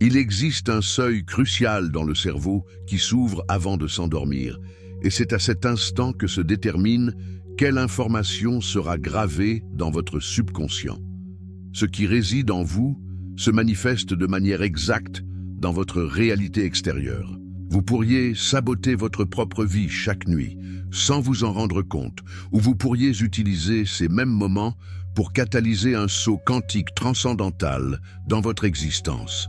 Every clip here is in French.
Il existe un seuil crucial dans le cerveau qui s'ouvre avant de s'endormir, et c'est à cet instant que se détermine quelle information sera gravée dans votre subconscient. Ce qui réside en vous se manifeste de manière exacte dans votre réalité extérieure. Vous pourriez saboter votre propre vie chaque nuit, sans vous en rendre compte, ou vous pourriez utiliser ces mêmes moments pour catalyser un saut quantique transcendantal dans votre existence.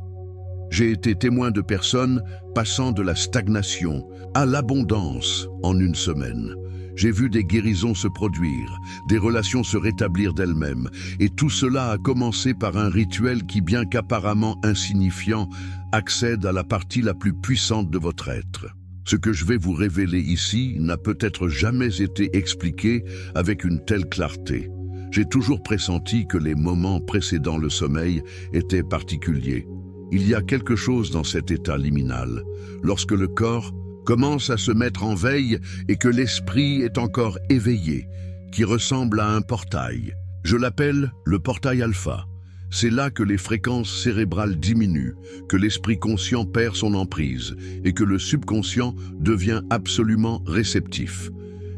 J'ai été témoin de personnes passant de la stagnation à l'abondance en une semaine. J'ai vu des guérisons se produire, des relations se rétablir d'elles-mêmes, et tout cela a commencé par un rituel qui, bien qu'apparemment insignifiant, accède à la partie la plus puissante de votre être. Ce que je vais vous révéler ici n'a peut-être jamais été expliqué avec une telle clarté. J'ai toujours pressenti que les moments précédant le sommeil étaient particuliers. Il y a quelque chose dans cet état liminal, lorsque le corps commence à se mettre en veille et que l'esprit est encore éveillé, qui ressemble à un portail. Je l'appelle le portail alpha. C'est là que les fréquences cérébrales diminuent, que l'esprit conscient perd son emprise et que le subconscient devient absolument réceptif.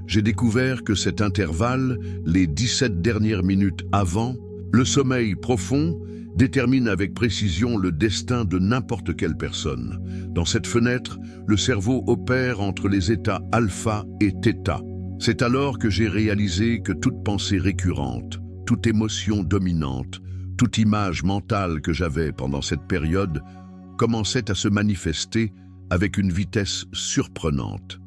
J'ai découvert que cet intervalle, les 17 dernières minutes avant, le sommeil profond, détermine avec précision le destin de n'importe quelle personne. Dans cette fenêtre, le cerveau opère entre les états alpha et theta. C'est alors que j'ai réalisé que toute pensée récurrente, toute émotion dominante, toute image mentale que j'avais pendant cette période commençait à se manifester avec une vitesse surprenante.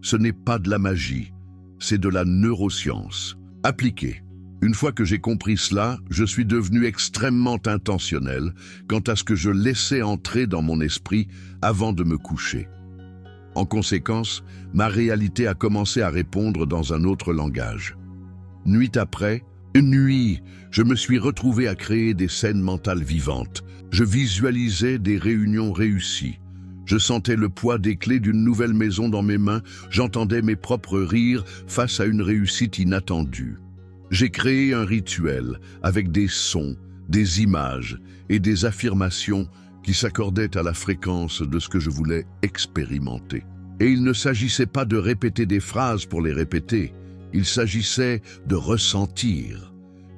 Ce n'est pas de la magie, c'est de la neuroscience appliquée. Une fois que j'ai compris cela, je suis devenu extrêmement intentionnel quant à ce que je laissais entrer dans mon esprit avant de me coucher. En conséquence, ma réalité a commencé à répondre dans un autre langage. Nuit après, une nuit, je me suis retrouvé à créer des scènes mentales vivantes. Je visualisais des réunions réussies. Je sentais le poids des clés d'une nouvelle maison dans mes mains, j'entendais mes propres rires face à une réussite inattendue. J'ai créé un rituel avec des sons, des images et des affirmations qui s'accordaient à la fréquence de ce que je voulais expérimenter. Et il ne s'agissait pas de répéter des phrases pour les répéter, il s'agissait de ressentir.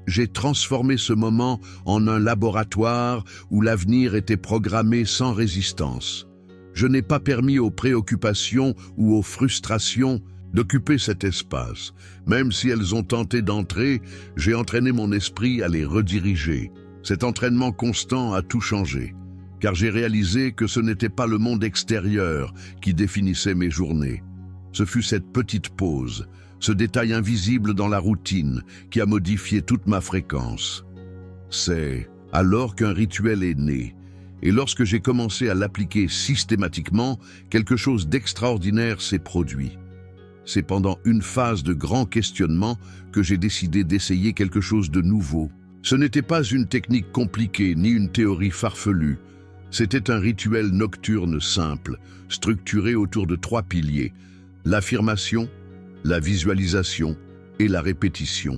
J'ai transformé ce moment en un laboratoire où l'avenir était programmé sans résistance. Je n'ai pas permis aux préoccupations ou aux frustrations d'occuper cet espace. Même si elles ont tenté d'entrer, j'ai entraîné mon esprit à les rediriger. Cet entraînement constant a tout changé, car j'ai réalisé que ce n'était pas le monde extérieur qui définissait mes journées. Ce fut cette petite pause, ce détail invisible dans la routine qui a modifié toute ma fréquence. C'est alors qu'un rituel est né, et lorsque j'ai commencé à l'appliquer systématiquement, quelque chose d'extraordinaire s'est produit. C'est pendant une phase de grand questionnement que j'ai décidé d'essayer quelque chose de nouveau. Ce n'était pas une technique compliquée ni une théorie farfelue. C'était un rituel nocturne simple, structuré autour de 3 piliers: l'affirmation, la visualisation et la répétition.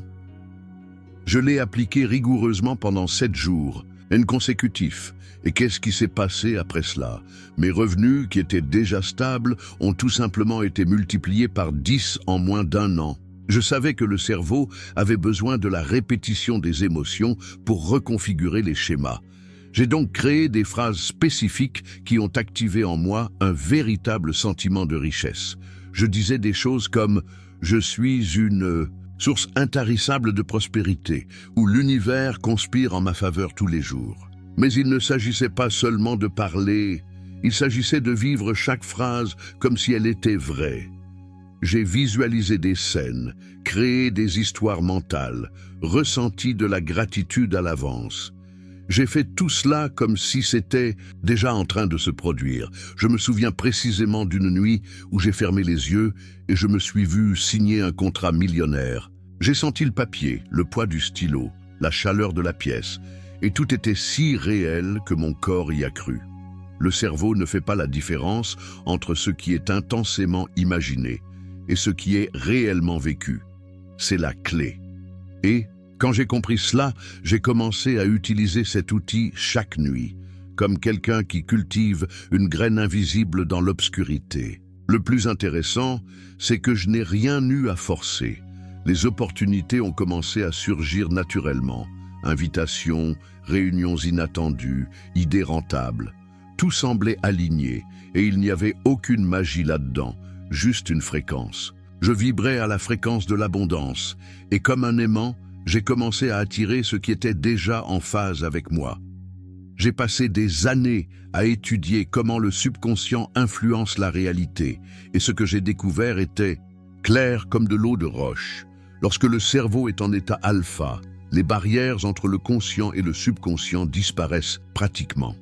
Je l'ai appliqué rigoureusement pendant 7 jours, consécutifs. Et qu'est-ce qui s'est passé après cela? Mes revenus, qui étaient déjà stables, ont tout simplement été multipliés par 10 en moins d'1 an. Je savais que le cerveau avait besoin de la répétition des émotions pour reconfigurer les schémas. J'ai donc créé des phrases spécifiques qui ont activé en moi un véritable sentiment de richesse. Je disais des choses comme « Je suis une source intarissable de prospérité » ou « L'univers conspire en ma faveur tous les jours ». Mais il ne s'agissait pas seulement de parler, il s'agissait de vivre chaque phrase comme si elle était vraie. J'ai visualisé des scènes, créé des histoires mentales, ressenti de la gratitude à l'avance. J'ai fait tout cela comme si c'était déjà en train de se produire. Je me souviens précisément d'une nuit où j'ai fermé les yeux et je me suis vu signer un contrat millionnaire. J'ai senti le papier, le poids du stylo, la chaleur de la pièce, et tout était si réel que mon corps y a cru. Le cerveau ne fait pas la différence entre ce qui est intensément imaginé et ce qui est réellement vécu. C'est la clé. Et, quand j'ai compris cela, j'ai commencé à utiliser cet outil chaque nuit. comme quelqu'un qui cultive une graine invisible dans l'obscurité. Le plus intéressant, c'est que je n'ai rien eu à forcer. Les opportunités ont commencé à surgir naturellement. Invitations, réunions inattendues, idées rentables. Tout semblait aligné et il n'y avait aucune magie là-dedans, juste une fréquence. Je vibrais à la fréquence de l'abondance et comme un aimant, j'ai commencé à attirer ce qui était déjà en phase avec moi. J'ai passé des années à étudier comment le subconscient influence la réalité et ce que j'ai découvert était clair comme de l'eau de roche. Lorsque le cerveau est en état alpha, les barrières entre le conscient et le subconscient disparaissent pratiquement.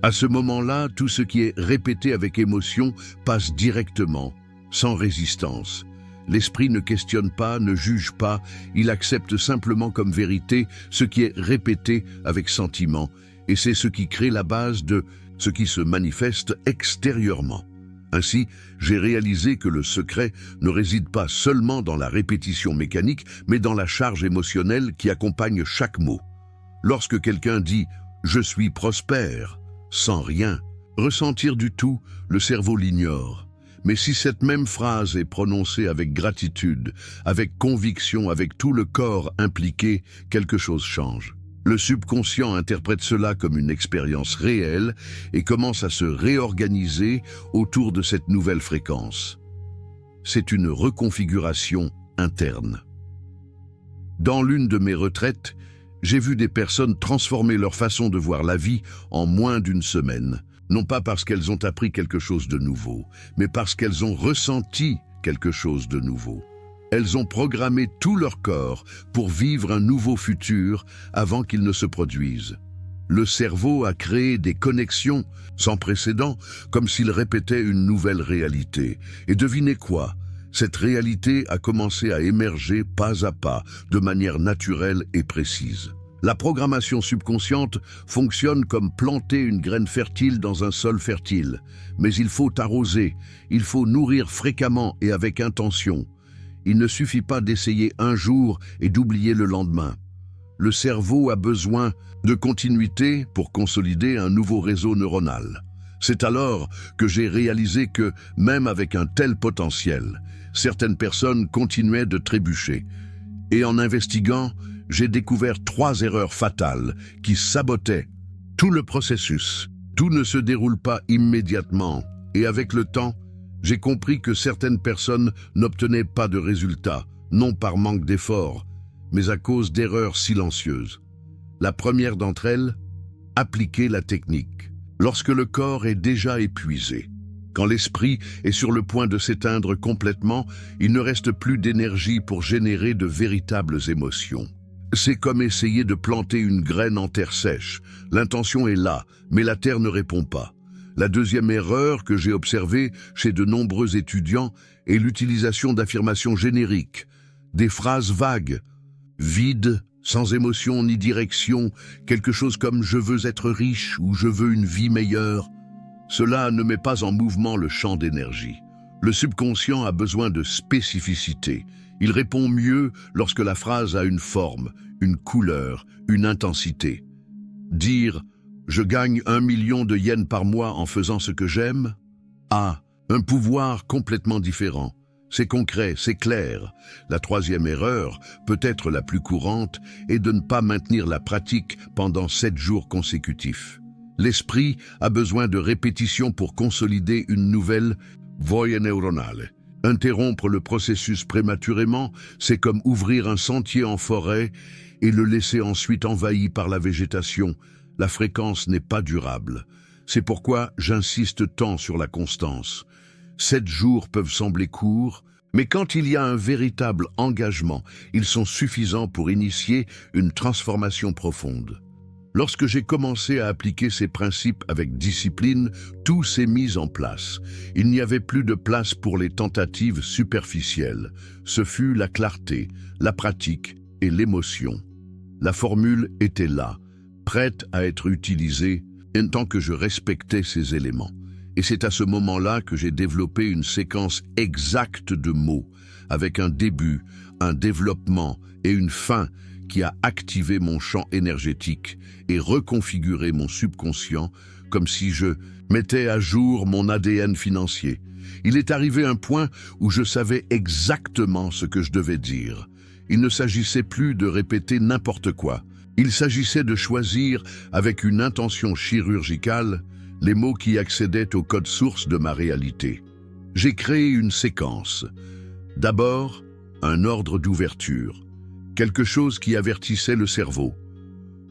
À ce moment-là, tout ce qui est répété avec émotion passe directement, sans résistance. L'esprit ne questionne pas, ne juge pas, il accepte simplement comme vérité ce qui est répété avec sentiment, et c'est ce qui crée la base de ce qui se manifeste extérieurement. Ainsi, j'ai réalisé que le secret ne réside pas seulement dans la répétition mécanique, mais dans la charge émotionnelle qui accompagne chaque mot. Lorsque quelqu'un dit « je suis prospère », sans rien ressentir du tout, le cerveau l'ignore. Mais si cette même phrase est prononcée avec gratitude, avec conviction, avec tout le corps impliqué, quelque chose change. Le subconscient interprète cela comme une expérience réelle et commence à se réorganiser autour de cette nouvelle fréquence. C'est une reconfiguration interne. Dans l'une de mes retraites, j'ai vu des personnes transformer leur façon de voir la vie en moins d'une semaine. Non pas parce qu'elles ont appris quelque chose de nouveau, mais parce qu'elles ont ressenti quelque chose de nouveau. Elles ont programmé tout leur corps pour vivre un nouveau futur avant qu'il ne se produise. Le cerveau a créé des connexions sans précédent, comme s'il répétait une nouvelle réalité. Et devinez quoi? Cette réalité a commencé à émerger pas à pas, de manière naturelle et précise. La programmation subconsciente fonctionne comme planter une graine fertile dans un sol fertile. Mais il faut arroser, il faut nourrir fréquemment et avec intention. Il ne suffit pas d'essayer un jour et d'oublier le lendemain. Le cerveau a besoin de continuité pour consolider un nouveau réseau neuronal. C'est alors que j'ai réalisé que, même avec un tel potentiel, certaines personnes continuaient de trébucher. Et en investiguant, j'ai découvert 3 erreurs fatales qui sabotaient tout le processus. Tout ne se déroule pas immédiatement. Et avec le temps, j'ai compris que certaines personnes n'obtenaient pas de résultats, non par manque d'efforts, mais à cause d'erreurs silencieuses. La première d'entre elles, appliquer la technique. Lorsque le corps est déjà épuisé, quand l'esprit est sur le point de s'éteindre complètement, il ne reste plus d'énergie pour générer de véritables émotions. C'est comme essayer de planter une graine en terre sèche. L'intention est là, mais la terre ne répond pas. La deuxième erreur que j'ai observée chez de nombreux étudiants est l'utilisation d'affirmations génériques, des phrases vagues, vides, sans émotion ni direction, quelque chose comme « je veux être riche » ou « je veux une vie meilleure ». Cela ne met pas en mouvement le champ d'énergie. Le subconscient a besoin de spécificité. Il répond mieux lorsque la phrase a une forme, une couleur, une intensité. Dire « je gagne 1 million de yens par mois en faisant ce que j'aime » a un pouvoir complètement différent. C'est concret, c'est clair. La troisième erreur, peut-être la plus courante, est de ne pas maintenir la pratique pendant 7 jours consécutifs. L'esprit a besoin de répétition pour consolider une nouvelle voie neuronale. Interrompre le processus prématurément, c'est comme ouvrir un sentier en forêt et le laisser ensuite envahi par la végétation. La fréquence n'est pas durable. C'est pourquoi j'insiste tant sur la constance. 7 jours peuvent sembler courts, mais quand il y a un véritable engagement, ils sont suffisants pour initier une transformation profonde. Lorsque j'ai commencé à appliquer ces principes avec discipline, tout s'est mis en place. Il n'y avait plus de place pour les tentatives superficielles. Ce fut la clarté, la pratique et l'émotion. La formule était là, prête à être utilisée, en tant que je respectais ces éléments. Et c'est à ce moment-là que j'ai développé une séquence exacte de mots, avec un début, un développement et une fin qui a activé mon champ énergétique et reconfiguré mon subconscient, comme si je mettais à jour mon ADN financier. Il est arrivé un point où je savais exactement ce que je devais dire. Il ne s'agissait plus de répéter n'importe quoi. Il s'agissait de choisir, avec une intention chirurgicale, les mots qui accédaient au code source de ma réalité. J'ai créé une séquence. D'abord, un ordre d'ouverture, quelque chose qui avertissait le cerveau.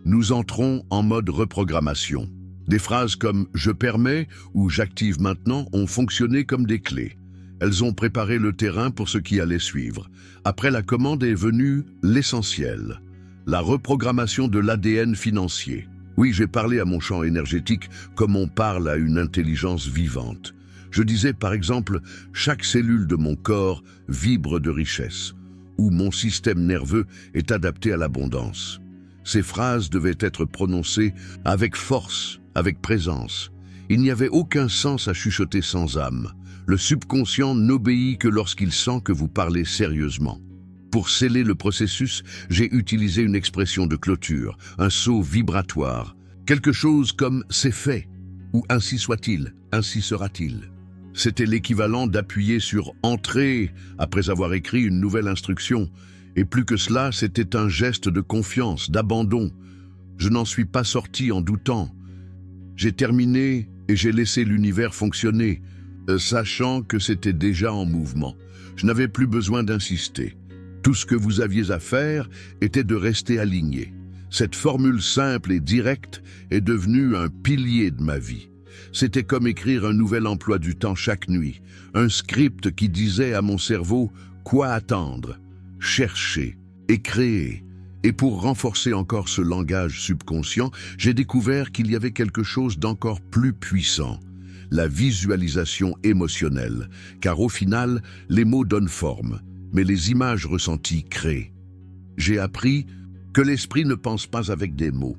Nous entrons en mode reprogrammation. Des phrases comme « je permets » ou « j'active maintenant » ont fonctionné comme des clés. Elles ont préparé le terrain pour ce qui allait suivre. Après la commande est venue l'essentiel, la reprogrammation de l'ADN financier. Oui, j'ai parlé à mon champ énergétique comme on parle à une intelligence vivante. Je disais par exemple « chaque cellule de mon corps vibre de richesse » ou « mon système nerveux est adapté à l'abondance ». Ces phrases devaient être prononcées avec force, avec présence. Il n'y avait aucun sens à chuchoter sans âme. Le subconscient n'obéit que lorsqu'il sent que vous parlez sérieusement. Pour sceller le processus, j'ai utilisé une expression de clôture, un saut vibratoire, quelque chose comme « c'est fait » ou « ainsi soit-il, ainsi sera-t-il ». C'était l'équivalent d'appuyer sur « Entrée » après avoir écrit une nouvelle instruction. Et plus que cela, c'était un geste de confiance, d'abandon. Je n'en suis pas sorti en doutant. J'ai terminé et j'ai laissé l'univers fonctionner, sachant que c'était déjà en mouvement. Je n'avais plus besoin d'insister. Tout ce que vous aviez à faire était de rester aligné. Cette formule simple et directe est devenue un pilier de ma vie. C'était comme écrire un nouvel emploi du temps chaque nuit, un script qui disait à mon cerveau quoi attendre, chercher et créer. Et pour renforcer encore ce langage subconscient, j'ai découvert qu'il y avait quelque chose d'encore plus puissant, la visualisation émotionnelle, car au final, les mots donnent forme, mais les images ressenties créent. J'ai appris que l'esprit ne pense pas avec des mots.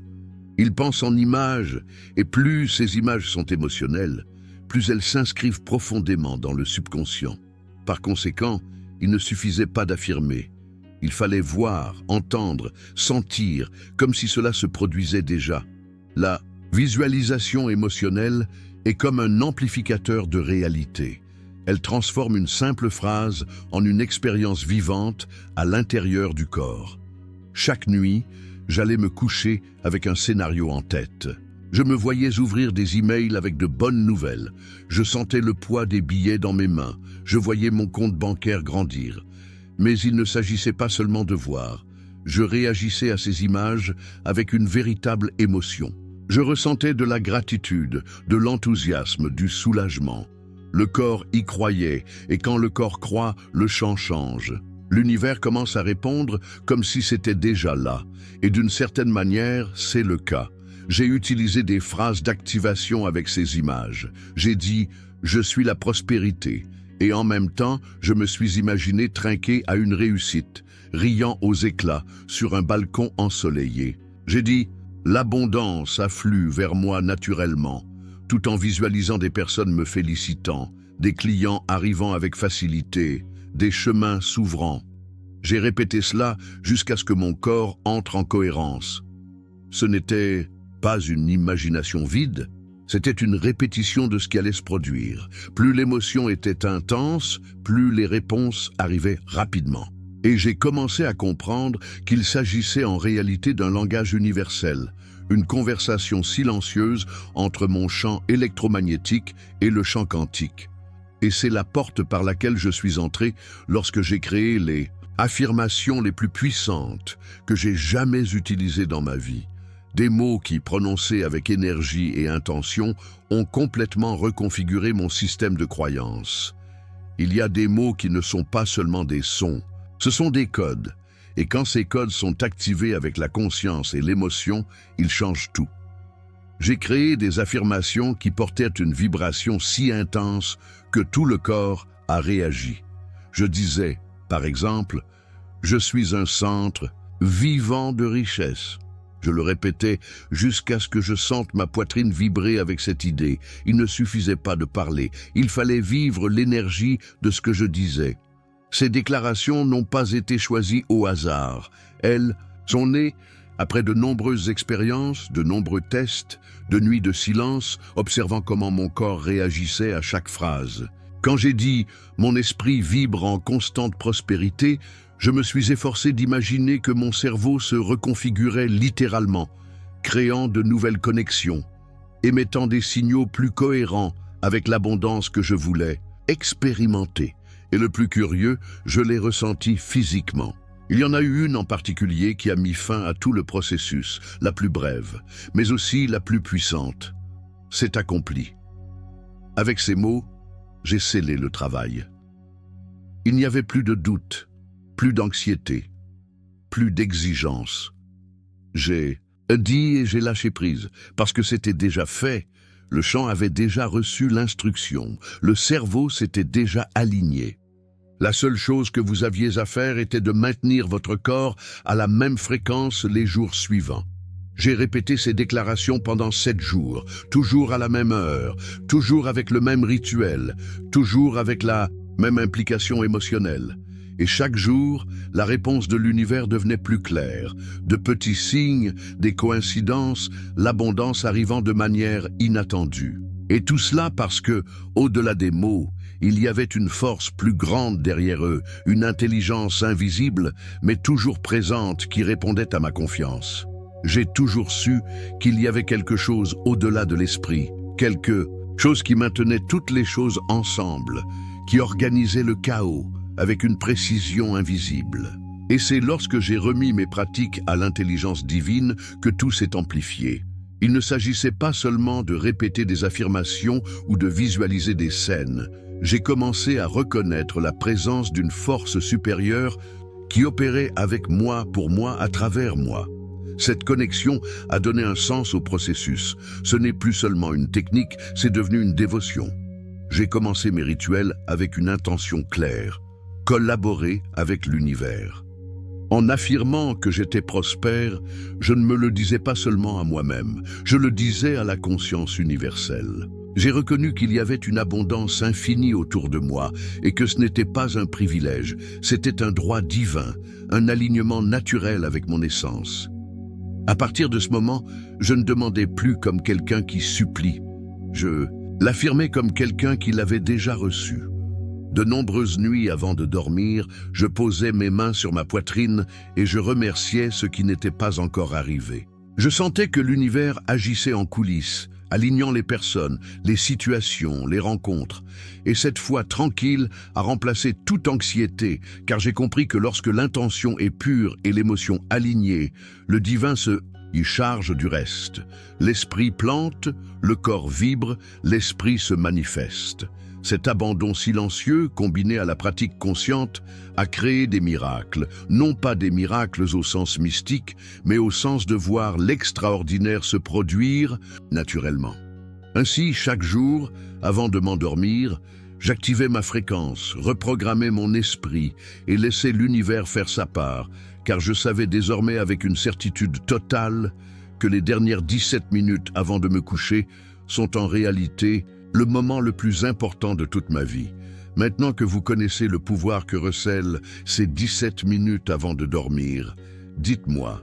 Il pense en images, et plus ces images sont émotionnelles, plus elles s'inscrivent profondément dans le subconscient. Par conséquent, il ne suffisait pas d'affirmer. Il fallait voir, entendre, sentir, comme si cela se produisait déjà. La visualisation émotionnelle est comme un amplificateur de réalité. Elle transforme une simple phrase en une expérience vivante à l'intérieur du corps. Chaque nuit, j'allais me coucher avec un scénario en tête. Je me voyais ouvrir des emails avec de bonnes nouvelles. Je sentais le poids des billets dans mes mains. Je voyais mon compte bancaire grandir. Mais il ne s'agissait pas seulement de voir. Je réagissais à ces images avec une véritable émotion. Je ressentais de la gratitude, de l'enthousiasme, du soulagement. Le corps y croyait, et quand le corps croit, le champ change. L'univers commence à répondre comme si c'était déjà là. Et d'une certaine manière, c'est le cas. J'ai utilisé des phrases d'activation avec ces images. J'ai dit « je suis la prospérité ». Et en même temps, je me suis imaginé trinquer à une réussite, riant aux éclats sur un balcon ensoleillé. J'ai dit « l'abondance afflue vers moi naturellement », tout en visualisant des personnes me félicitant, des clients arrivant avec facilité, des chemins s'ouvrant. J'ai répété cela jusqu'à ce que mon corps entre en cohérence. Ce n'était pas une imagination vide, c'était une répétition de ce qui allait se produire. Plus l'émotion était intense, plus les réponses arrivaient rapidement. Et j'ai commencé à comprendre qu'il s'agissait en réalité d'un langage universel, une conversation silencieuse entre mon champ électromagnétique et le champ quantique. Et c'est la porte par laquelle je suis entré lorsque j'ai créé les affirmations les plus puissantes que j'ai jamais utilisées dans ma vie. Des mots qui, prononcés avec énergie et intention, ont complètement reconfiguré mon système de croyances. Il y a des mots qui ne sont pas seulement des sons, ce sont des codes. Et quand ces codes sont activés avec la conscience et l'émotion, ils changent tout. J'ai créé des affirmations qui portaient une vibration si intense que tout le corps a réagi. Je disais, par exemple, « Je suis un centre vivant de richesse ». Je le répétais jusqu'à ce que je sente ma poitrine vibrer avec cette idée. Il ne suffisait pas de parler, il fallait vivre l'énergie de ce que je disais. Ces déclarations n'ont pas été choisies au hasard. Elles sont nées Après de nombreuses expériences, de nombreux tests, de nuits de silence, observant comment mon corps réagissait à chaque phrase. Quand j'ai dit « mon esprit vibre en constante prospérité », je me suis efforcé d'imaginer que mon cerveau se reconfigurait littéralement, créant de nouvelles connexions, émettant des signaux plus cohérents avec l'abondance que je voulais expérimenter. Et le plus curieux, je l'ai ressenti physiquement. Il y en a eu une en particulier qui a mis fin à tout le processus, la plus brève, mais aussi la plus puissante. C'est accompli. Avec ces mots, j'ai scellé le travail. Il n'y avait plus de doute, plus d'anxiété, plus d'exigence. J'ai dit et j'ai lâché prise, parce que c'était déjà fait. Le champ avait déjà reçu l'instruction, le cerveau s'était déjà aligné. La seule chose que vous aviez à faire était de maintenir votre corps à la même fréquence les jours suivants. J'ai répété ces déclarations pendant 7 jours, toujours à la même heure, toujours avec le même rituel, toujours avec la même implication émotionnelle. Et chaque jour, la réponse de l'univers devenait plus claire. De petits signes, des coïncidences, l'abondance arrivant de manière inattendue. Et tout cela parce que, au-delà des mots, il y avait une force plus grande derrière eux, une intelligence invisible, mais toujours présente qui répondait à ma confiance. J'ai toujours su qu'il y avait quelque chose au-delà de l'esprit, quelque chose qui maintenait toutes les choses ensemble, qui organisait le chaos avec une précision invisible. Et c'est lorsque j'ai remis mes pratiques à l'intelligence divine que tout s'est amplifié. Il ne s'agissait pas seulement de répéter des affirmations ou de visualiser des scènes. J'ai commencé à reconnaître la présence d'une force supérieure qui opérait avec moi, pour moi, à travers moi. Cette connexion a donné un sens au processus. Ce n'est plus seulement une technique, c'est devenu une dévotion. J'ai commencé mes rituels avec une intention claire, collaborer avec l'univers. En affirmant que j'étais prospère, je ne me le disais pas seulement à moi-même, je le disais à la conscience universelle. J'ai reconnu qu'il y avait une abondance infinie autour de moi et que ce n'était pas un privilège, c'était un droit divin, un alignement naturel avec mon essence. À partir de ce moment, je ne demandais plus comme quelqu'un qui supplie, je l'affirmais comme quelqu'un qui l'avait déjà reçu. De nombreuses nuits avant de dormir, je posais mes mains sur ma poitrine et je remerciais ce qui n'était pas encore arrivé. Je sentais que l'univers agissait en coulisses, alignant les personnes, les situations, les rencontres. Et cette foi tranquille a remplacé toute anxiété, car j'ai compris que lorsque l'intention est pure et l'émotion alignée, le divin y charge du reste. L'esprit plante, le corps vibre, l'esprit se manifeste. Cet abandon silencieux, combiné à la pratique consciente, a créé des miracles, non pas des miracles au sens mystique, mais au sens de voir l'extraordinaire se produire naturellement. Ainsi, chaque jour, avant de m'endormir, j'activais ma fréquence, reprogrammais mon esprit et laissais l'univers faire sa part, car je savais désormais avec une certitude totale que les dernières 17 minutes avant de me coucher sont en réalité le moment le plus important de toute ma vie. Maintenant que vous connaissez le pouvoir que recèlent ces 17 minutes avant de dormir, dites-moi,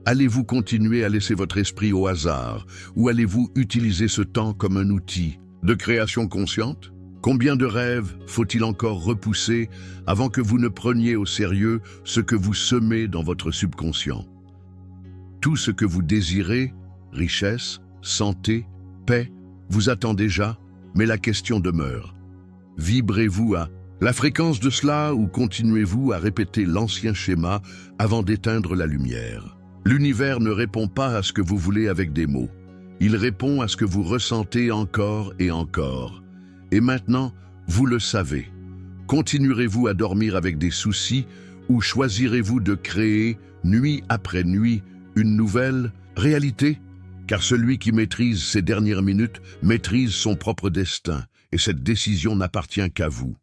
allez-vous continuer à laisser votre esprit au hasard ou allez-vous utiliser ce temps comme un outil de création consciente? Combien de rêves faut-il encore repousser avant que vous ne preniez au sérieux ce que vous semez dans votre subconscient? Tout ce que vous désirez, richesse, santé, paix, vous attend déjà, mais la question demeure. Vibrez-vous à la fréquence de cela ou continuez-vous à répéter l'ancien schéma avant d'éteindre la lumière? L'univers ne répond pas à ce que vous voulez avec des mots. Il répond à ce que vous ressentez encore et encore. Et maintenant, vous le savez. Continuerez-vous à dormir avec des soucis ou choisirez-vous de créer, nuit après nuit, une nouvelle réalité? Car celui qui maîtrise ses dernières minutes maîtrise son propre destin, et cette décision n'appartient qu'à vous.